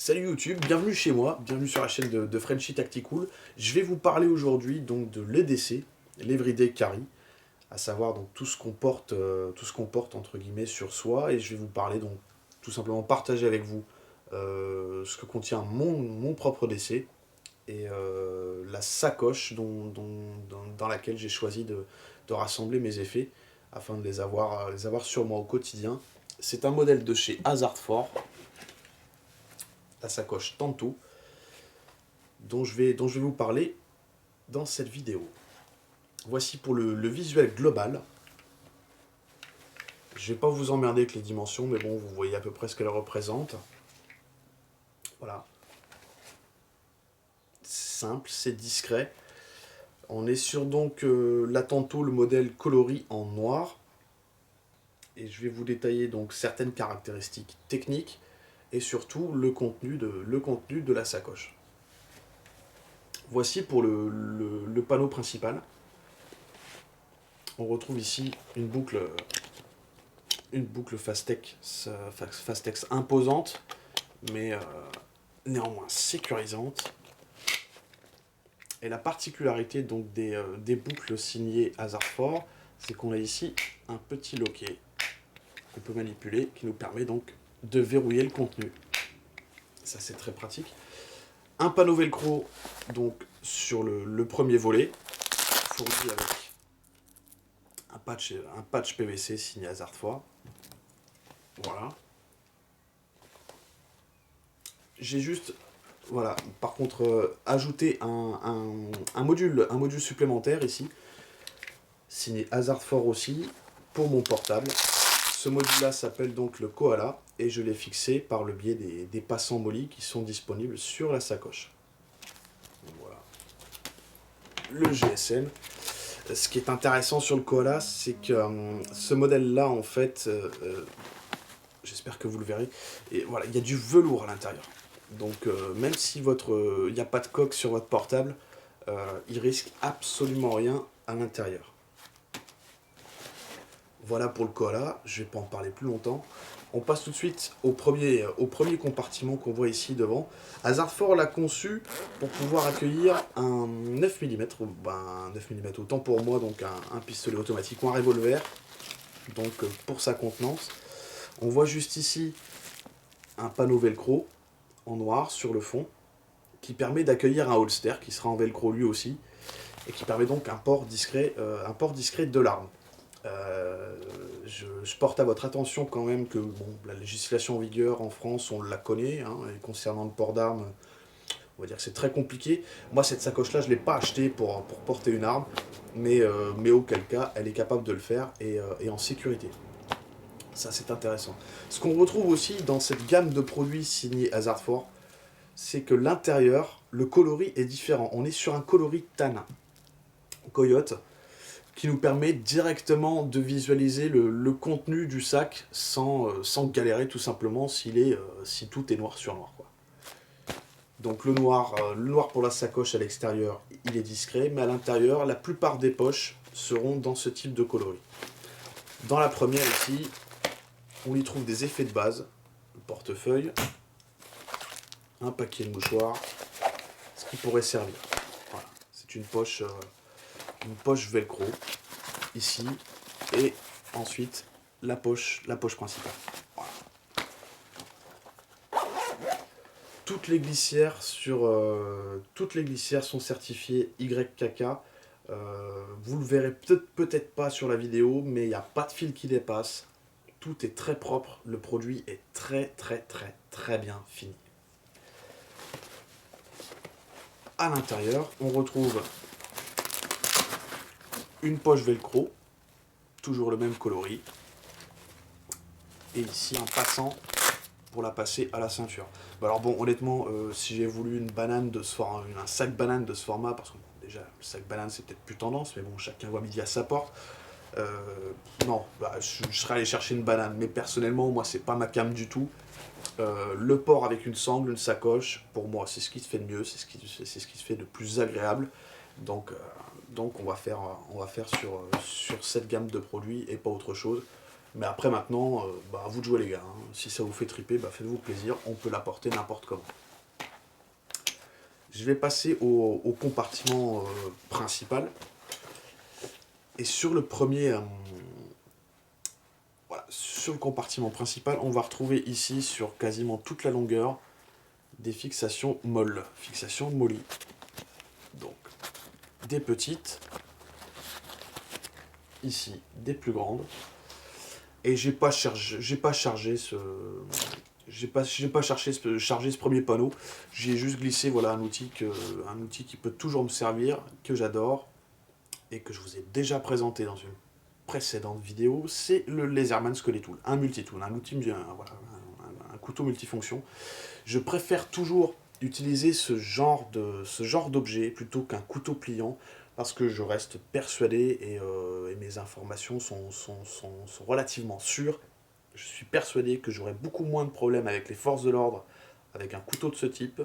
Salut YouTube, bienvenue chez moi, bienvenue sur la chaîne de Frenchy Tactical. Je vais vous parler aujourd'hui donc de l'EDC, l'Everyday Carry, à savoir donc tout ce qu'on porte entre guillemets sur soi, et je vais vous parler donc tout simplement partager avec vous ce que contient mon propre DC et la sacoche dans laquelle j'ai choisi de rassembler mes effets afin de les avoir sur moi au quotidien. C'est un modèle de chez Hazardford, la sacoche Tanto, dont je vais vous parler dans cette vidéo. Voici pour le visuel global. Je vais pas vous emmerder avec les dimensions, mais bon, vous voyez à peu près ce qu'elle représente. Voilà. C'est simple, c'est discret. On est sur donc la Tanto, le modèle coloris en noir. Et je vais vous détailler donc certaines caractéristiques techniques et surtout le contenu de la sacoche. Voici pour le panneau principal. On retrouve ici une boucle Fastex imposante, mais néanmoins sécurisante. Et la particularité donc des boucles signées Hazardford, c'est qu'on a ici un petit loquet qu'on peut manipuler, qui nous permet donc de verrouiller le contenu. Ça, c'est très pratique. Un panneau velcro donc sur le premier volet, fourni avec un patch PVC signé Hazardford. Voilà. J'ai juste, voilà, par contre, ajouté un module supplémentaire ici, signé Hazardford aussi, pour mon portable. Ce module-là s'appelle donc le Koala, et je l'ai fixé par le biais des passants molis qui sont disponibles sur la sacoche. Voilà. Le GSM. Ce qui est intéressant sur le Koala, c'est que ce modèle-là, en fait, j'espère que vous le verrez, et voilà, il y a du velours à l'intérieur. Donc même si il n'y a pas de coque sur votre portable, il risque absolument rien à l'intérieur. Voilà pour le Koala, je ne vais pas en parler plus longtemps. On passe tout de suite au premier compartiment qu'on voit ici devant. Hazardford l'a conçu pour pouvoir accueillir un 9 mm, un 9 mm autant pour moi, donc un pistolet automatique ou un revolver, donc pour sa contenance. On voit juste ici un panneau velcro en noir sur le fond qui permet d'accueillir un holster qui sera en velcro lui aussi et qui permet donc un port discret de l'arme. Je porte à votre attention quand même que bon, la législation en vigueur en France, on la connaît, hein, et concernant le port d'armes, on va dire que c'est très compliqué. Moi, cette sacoche-là, je ne l'ai pas achetée pour porter une arme, mais auquel cas, elle est capable de le faire et en sécurité. Ça, c'est intéressant. Ce qu'on retrouve aussi dans cette gamme de produits signés Hazardford, c'est que l'intérieur, le coloris est différent. On est sur un coloris tan, coyote, qui nous permet directement de visualiser le contenu du sac sans galérer tout simplement si tout est noir sur noir, quoi. Donc le noir pour la sacoche à l'extérieur, il est discret, mais à l'intérieur, la plupart des poches seront dans ce type de coloris. Dans la première ici, on y trouve des effets de base, le portefeuille, un paquet de mouchoirs, ce qui pourrait servir. Voilà, c'est une poche velcro ici, et ensuite la poche principale. Voilà. Toutes les glissières sont certifiées YKK. Vous le verrez peut-être pas sur la vidéo, mais il n'y a pas de fil qui dépasse. Tout est très propre, le produit est très bien fini. À l'intérieur, on retrouve une poche velcro, toujours le même coloris, et ici un passant pour la passer à la ceinture. Alors bon, honnêtement, si j'ai voulu un sac banane de ce format, parce que bon, déjà le sac banane c'est peut-être plus tendance, mais bon, chacun voit midi à sa porte. Non, je serais allé chercher une banane, mais personnellement, moi c'est pas ma came du tout. Le port avec une sangle, une sacoche, pour moi c'est ce qui se fait de mieux, c'est ce qui se fait de plus agréable. Donc on va faire sur cette gamme de produits et pas autre chose. Mais après maintenant, à vous de jouer les gars, hein. Si ça vous fait triper, faites-vous plaisir, on peut la porter n'importe comment. Je vais passer au compartiment principal. Et sur le premier, voilà, sur le compartiment principal, on va retrouver ici sur quasiment toute la longueur des fixations molles, fixations molly. Donc des petites, ici des plus grandes. Et j'ai pas chargé ce premier panneau. J'ai juste glissé voilà un outil qui peut toujours me servir, que j'adore et que je vous ai déjà présenté dans une précédente vidéo. C'est le Laserman Scully Tool, un multitool, un outil, voilà, un couteau multifonction. Je préfère toujours utiliser ce genre d'objet plutôt qu'un couteau pliant parce que je reste persuadé et mes informations sont relativement sûres. Je suis persuadé que j'aurai beaucoup moins de problèmes avec les forces de l'ordre avec un couteau de ce type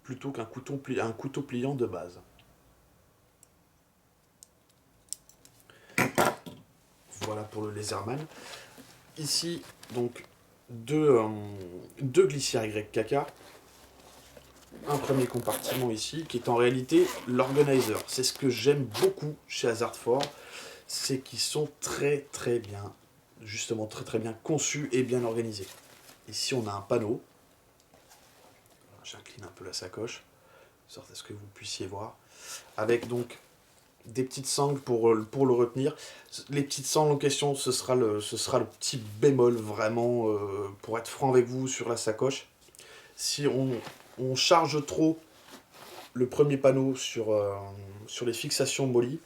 plutôt qu'un couteau pliant de base. Voilà pour le Laserman. Ici, donc, deux glissières YKK. Un premier compartiment ici, qui est en réalité l'organizer. C'est ce que j'aime beaucoup chez Hazardfor, c'est qu'ils sont très très bien, justement très bien conçus et bien organisés. Ici on a un panneau, j'incline un peu la sacoche, de sorte à ce que vous puissiez voir, avec donc des petites sangles pour le retenir. Les petites sangles en question, ce sera le petit bémol vraiment, pour être franc avec vous, sur la sacoche. Si on charge trop le premier panneau sur les fixations molly,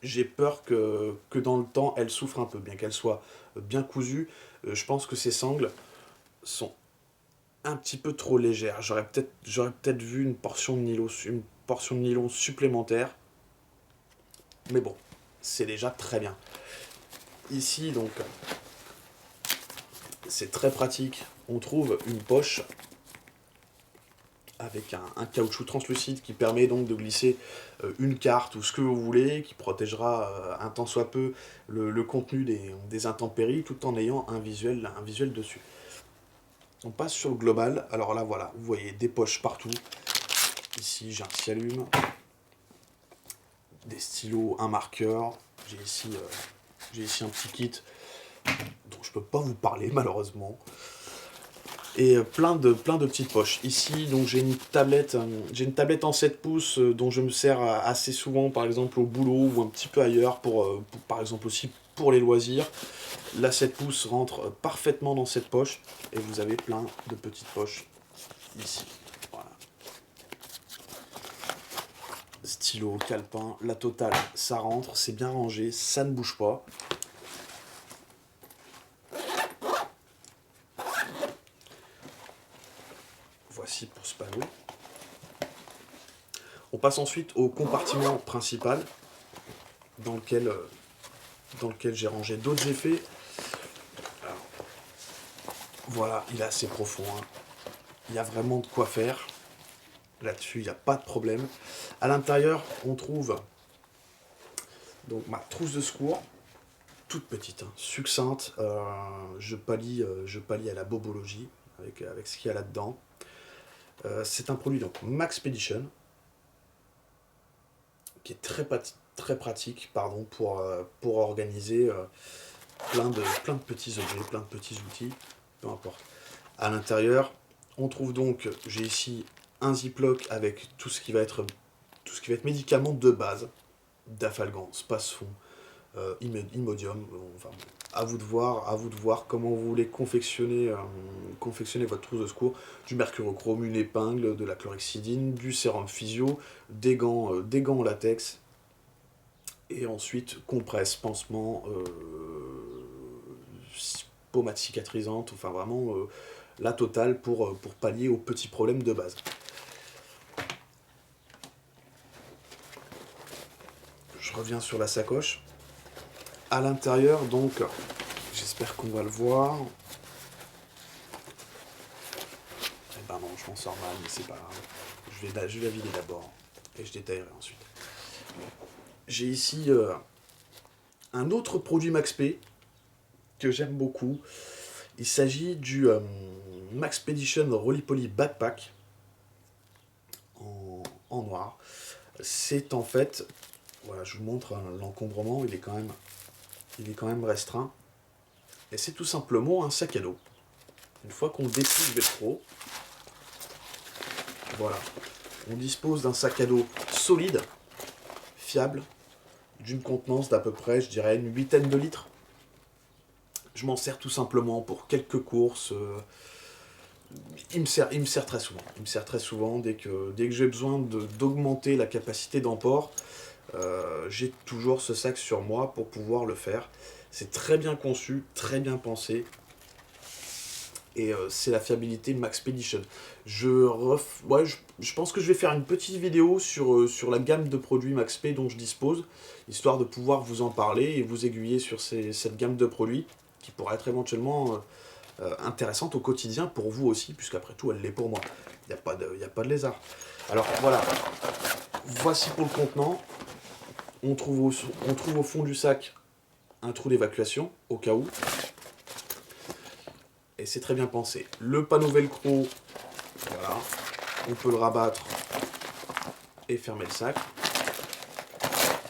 j'ai peur que dans le temps, elle souffre un peu, bien qu'elle soit bien cousue. Je pense que ces sangles sont un petit peu trop légères. J'aurais peut-être vu une portion de nylon supplémentaire. Mais bon, c'est déjà très bien. Ici, donc, c'est très pratique. On trouve une poche avec un caoutchouc translucide qui permet donc de glisser une carte ou ce que vous voulez, qui protégera un tant soit peu le contenu des intempéries, tout en ayant un visuel dessus. On passe sur le global. Alors là, voilà, vous voyez des poches partout. Ici, j'ai un scialume, des stylos, un marqueur. J'ai ici un petit kit dont je peux pas vous parler malheureusement. Et plein de petites poches. Ici, donc j'ai une tablette en 7 pouces dont je me sers assez souvent, par exemple au boulot ou un petit peu ailleurs, pour par exemple aussi pour les loisirs. La 7 pouces rentre parfaitement dans cette poche et vous avez plein de petites poches ici. Voilà. Stylo, calepin, la totale, ça rentre, c'est bien rangé, ça ne bouge pas. Voici pour ce panneau. On passe ensuite au compartiment principal dans lequel j'ai rangé d'autres effets. Alors, voilà, il est assez profond, hein. Il y a vraiment de quoi faire. Là-dessus, il n'y a pas de problème. À l'intérieur, on trouve donc ma trousse de secours, toute petite, hein, succincte. Je pallie à la bobologie avec ce qu'il y a là-dedans. C'est un produit donc Maxpedition qui est très pratique pour organiser plein de petits objets, plein de petits outils, peu importe. À l'intérieur, on trouve donc, j'ai ici un ziploc avec tout ce qui va être médicament de base, Dafalgan, Spasfon, Imodium. Enfin, à vous de voir comment vous voulez confectionner votre trousse de secours. Du mercurochrome, une épingle, de la chlorhexidine, du sérum physio, des gants en latex, et ensuite compresse, pansement, pommade cicatrisante, enfin vraiment la totale pour pallier aux petits problèmes de base. Je reviens sur la sacoche. À l'intérieur, donc, j'espère qu'on va le voir. Eh ben non, je m'en sors mal, mais c'est pas grave. Je vais la vider d'abord, et je détaillerai ensuite. J'ai ici un autre produit MaxP que j'aime beaucoup. Il s'agit du Maxpedition Roly-Poly Backpack en noir. C'est en fait, voilà, je vous montre hein, l'encombrement, il est quand même restreint. Et c'est tout simplement un sac à dos. Une fois qu'on déplie le velcro, voilà, on dispose d'un sac à dos solide, fiable, d'une contenance d'à peu près, je dirais, une huitaine de litres. Je m'en sers tout simplement pour quelques courses. Il me sert très souvent. Il me sert très souvent dès que j'ai besoin d'augmenter la capacité d'emport. J'ai toujours ce sac sur moi pour pouvoir le faire. C'est très bien conçu, très bien pensé. Et c'est la fiabilité Maxpedition. Je pense que je vais faire une petite vidéo sur la gamme de produits MaxP dont je dispose, histoire de pouvoir vous en parler et vous aiguiller sur cette gamme de produits qui pourrait être éventuellement intéressante au quotidien pour vous aussi, puisqu'après tout, elle l'est pour moi. Il n'y a pas de lézard. Alors voilà, voici pour le contenant. On trouve au fond du sac un trou d'évacuation, au cas où. Et c'est très bien pensé. Le panneau velcro, voilà, on peut le rabattre et fermer le sac.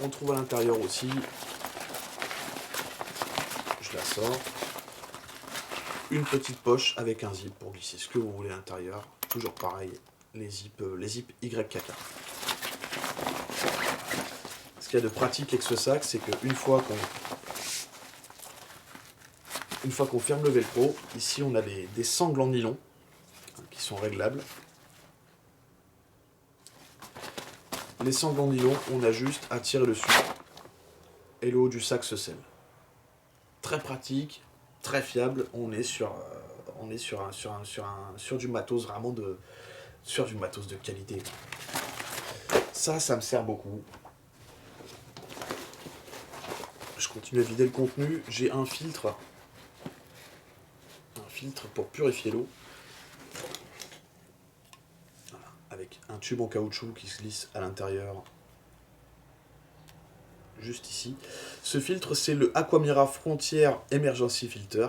On trouve à l'intérieur aussi, je la sors, une petite poche avec un zip pour glisser ce que vous voulez à l'intérieur. Toujours pareil, les zips YKK. Ce qu'il y a de pratique avec ce sac, c'est qu'une fois qu'on ferme le velcro, ici on a des sangles en nylon qui sont réglables. Les sangles en nylon, on a juste à tirer dessus et le haut du sac se scelle. Très pratique, très fiable. On est sur du matos vraiment sur du matos de qualité. Ça me sert beaucoup. Je continue à vider le contenu. J'ai un filtre pour purifier l'eau. Voilà, avec un tube en caoutchouc qui se glisse à l'intérieur. Juste ici. Ce filtre, c'est le Aquamira Frontier Emergency Filter.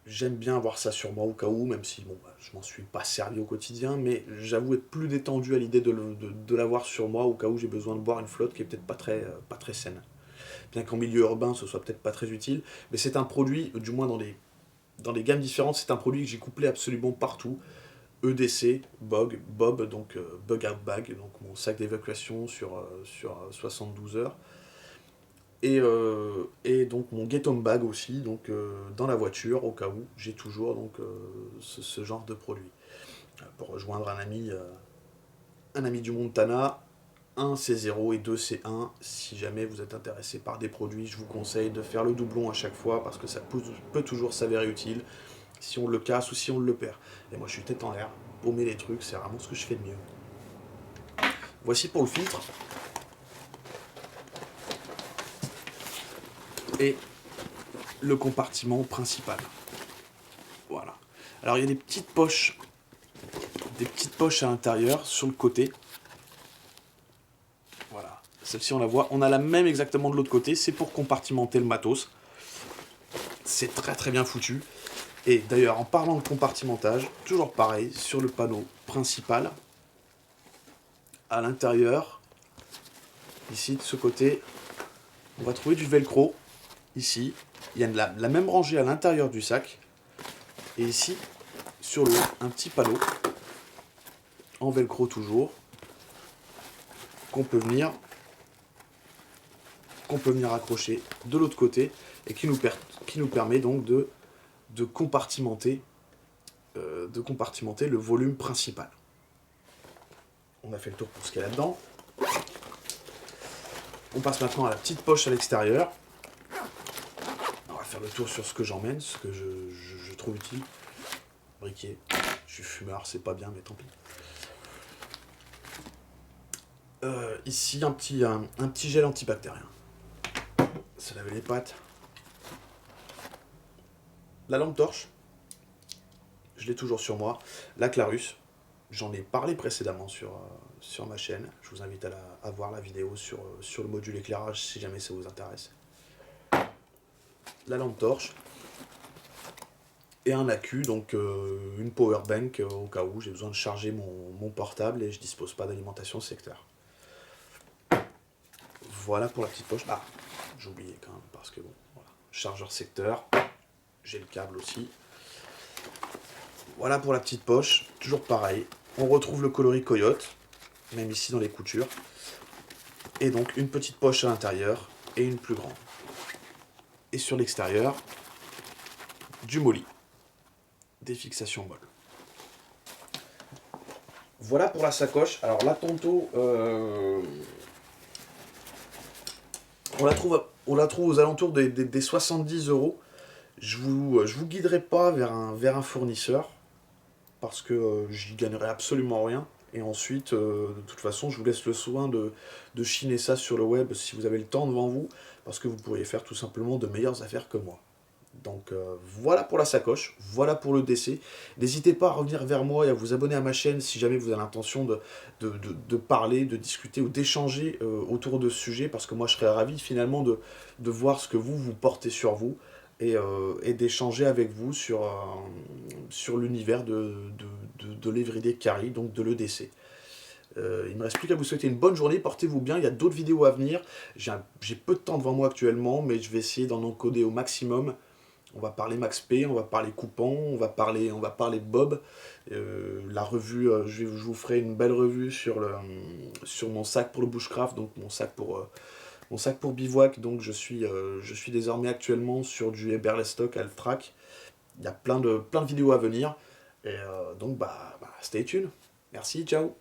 J'aime bien avoir ça sur moi au cas où, même si bon, je m'en suis pas servi au quotidien, mais j'avoue être plus détendu à l'idée de l'avoir sur moi au cas où j'ai besoin de boire une flotte qui est peut-être pas très saine. Bien qu'en milieu urbain ce soit peut-être pas très utile, mais c'est un produit, du moins dans les gammes différentes, c'est un produit que j'ai couplé absolument partout. EDC, Bob, donc Bug Out Bag, donc mon sac d'évacuation sur 72 heures. Et donc mon Get Home Bag aussi, donc dans la voiture, au cas où, j'ai toujours donc, ce genre de produit. Pour rejoindre un ami du Montana, un C0 et 2 C1. Si jamais vous êtes intéressé par des produits, je vous conseille de faire le doublon à chaque fois parce que ça peut toujours s'avérer utile si on le casse ou si on le perd. Et moi je suis tête en l'air, paumer les trucs, c'est vraiment ce que je fais de mieux. Voici pour le filtre. Et le compartiment principal. Voilà. Alors il y a des petites poches à l'intérieur, sur le côté. Voilà. Celle-ci on la voit. On a la même exactement de l'autre côté. C'est pour compartimenter le matos. C'est très très bien foutu. Et d'ailleurs, en parlant de compartimentage, toujours pareil, sur le panneau principal, à l'intérieur, ici de ce côté, on va trouver du velcro. Ici, il y a la même rangée à l'intérieur du sac. Et ici, sur le haut, un petit panneau, en velcro toujours, qu'on peut venir accrocher de l'autre côté et qui nous permet donc de compartimenter le volume principal. On a fait le tour pour ce qu'il y a là-dedans. On passe maintenant à la petite poche à l'extérieur. On va faire le tour sur ce que j'emmène, ce que je trouve utile. Briquet. Je suis fumeur, c'est pas bien, mais tant pis. Ici, un petit gel antibactérien. Se laver les pattes. La lampe torche. Je l'ai toujours sur moi. La Clarus. J'en ai parlé précédemment sur sur ma chaîne. Je vous invite à voir la vidéo sur le module éclairage si jamais ça vous intéresse. La lampe torche. Et un accu, donc une power bank au cas où j'ai besoin de charger mon portable et je dispose pas d'alimentation secteur. Voilà pour la petite poche. Ah, j'ai oublié quand même parce que bon, voilà. Chargeur secteur, j'ai le câble aussi. Voilà pour la petite poche, toujours pareil. On retrouve le coloris coyote, même ici dans les coutures. Et donc une petite poche à l'intérieur et une plus grande. Et sur l'extérieur, du molly. Des fixations molles. Voilà pour la sacoche. Alors la Tonto, on la trouve aux alentours des 70 euros. Je vous guiderai pas vers un fournisseur parce que j'y gagnerai absolument rien. Et ensuite, de toute façon, je vous laisse le soin de chiner ça sur le web si vous avez le temps devant vous, parce que vous pourriez faire tout simplement de meilleures affaires que moi. Donc voilà pour la sacoche, voilà pour le DC. N'hésitez pas à revenir vers moi et à vous abonner à ma chaîne si jamais vous avez l'intention de parler, de discuter ou d'échanger autour de ce sujet, parce que moi je serais ravi finalement de voir ce que vous portez sur vous et d'échanger avec vous sur l'univers de l'Everyday Carry, donc de l'EDC. Il ne me reste plus qu'à vous souhaiter une bonne journée, portez-vous bien, il y a d'autres vidéos à venir. J'ai peu de temps devant moi actuellement, mais je vais essayer d'en encoder au maximum. On va parler Max P, on va parler coupon, on va parler Bob. La revue, je vous ferai une belle revue sur mon sac pour le bushcraft, donc mon sac pour bivouac. Donc je suis désormais actuellement sur du Eberlestock Altrac. Il y a plein de vidéos à venir. Et donc stay tuned. Merci, ciao.